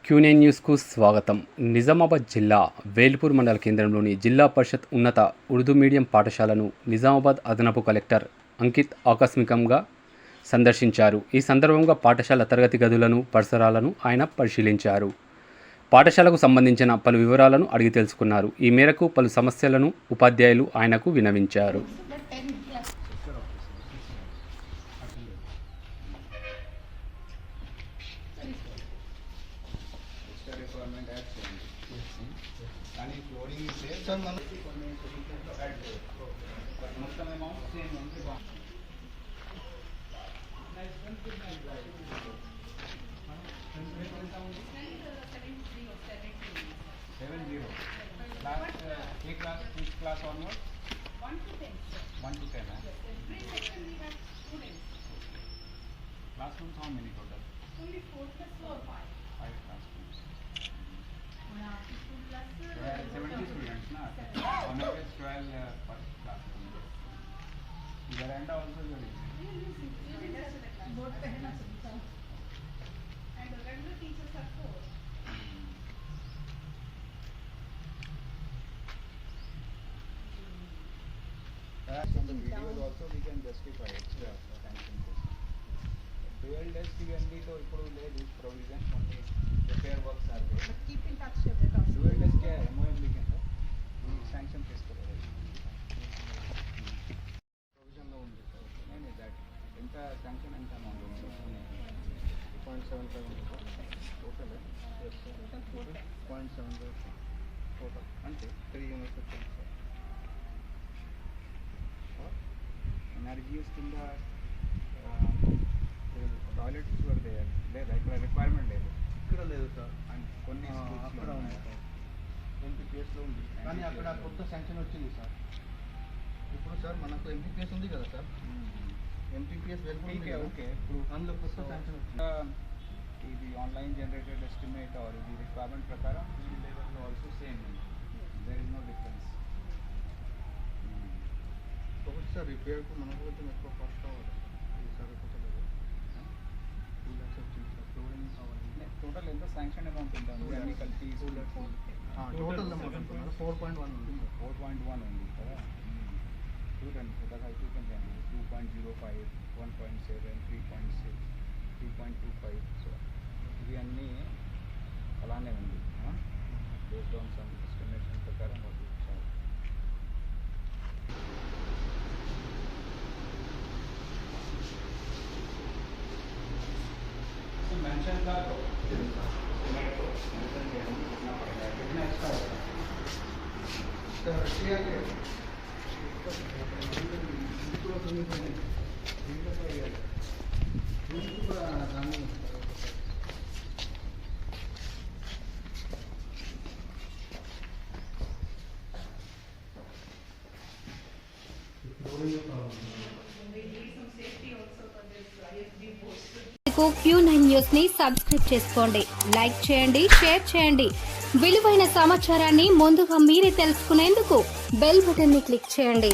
Q9 న్యూస్కు స్వాగతం. నిజామాబాద్ జిల్లా వేల్పూర్ మండల కేంద్రంలోని జిల్లా పరిషత్ ఉన్నత ఉర్దూ మీడియం పాఠశాలను నిజామాబాద్ అదనపు కలెక్టర్ అంకిత్ ఆకస్మికంగా సందర్శించారు. ఈ సందర్భంగా పాఠశాల తరగతి గదులను, పరిసరాలను ఆయన పరిశీలించారు. పాఠశాలకు సంబంధించిన పలు వివరాలను అడిగి తెలుసుకున్నారు. ఈ మేరకు పలు సమస్యలను ఉపాధ్యాయులు ఆయనకు విన్నవించారు. requirement as and flooring is there. Sir, man, but most of the amount same only one. Which class onward? 1 to 10. 1 to 10. Yes, every section we have students. Classrooms how many total? Only 4 plus 4, 5. 5 classrooms. 2 plus 70 students, na? On average 12 per classroom. Veranda also there is. Board pe hai na sab. And the regular teachers are 4. From the videos also we can justify extra sanction cost. Dual desk ఇవన్నీ तो ఇప్పుడు లేదు provision only repair works are there. But keep in touch with us. Dual desk क्या है MOM लिखेंगे sanction తీసుకోవాలి provision లో ఉంది నేను that ఎంత sanction ఎంత amount ఉంది 0.75 total yes 0.75 total అంటే 3 units energies కింద టాయిలెట్స్ కూడా లేదా ఇక్కడ రిక్వైర్మెంట్ లేదు ఇక్కడ లేదు సార్ అండ్ కొన్ని అక్కడ ఉంది సార్ ఎంపీపీఎస్లో ఉంది కానీ అక్కడ కొత్త శాంక్షన్ వచ్చింది సార్ ఇప్పుడు సార్ మనకు ఎంపీపీఎస్ ఉంది కదా సార్ ఎంపీపీఎస్ ఓకే ఓకే ఇప్పుడు అందులో కొత్త శాంక్షన్ వచ్చింది ఇది ఆన్లైన్ జనరేటెడ్ ఎస్టిమేట్ ఆర్ ఇది రిక్వైర్మెంట్ ప్రకారం ఈ లెవెల్లో also same there is no difference ఒకటి సార్ రిపేర్కు మనకు కొంచెం ఎక్కువ కాస్ట్ కావాలి సార్ కుదరలేదు 2 lakhs వచ్చింది సార్ ఫ్లోరింగ్ కావాలి టోటల్ ఎంత శాంక్షన్ అమౌంట్ ఉంటుంది అన్ని కలిపి 2 lakhs టోటల్ అమౌంట్ అంటున్నారు 4.1 ఉంది 4.1 ఉంది కదా చూడండి కదా చూపించండి 2.05 1.7 3.6 3.25 సో ఇవి అన్నీ అలానే ఉంది బేస్డ్ ఆన్ సమ్ ఎస్టిమేషన్ ప్రకారం వాళ్ళు ఇచ్చారు मेंशन कर दो एस्टिमेट को मेंशन किया हम कितना पड़ेगा कितना एक्स्ट्रा होगा सर रशिया के Q9 న్యూస్ ని సబ్స్క్రైబ్ చేసుకోండి, లైక్ చేయండి, షేర్ చేయండి. విలువైన సమాచారాన్ని ముందుగా మీరే తెలుసుకునేందుకు బెల్ బటన్ ని క్లిక్ చేయండి.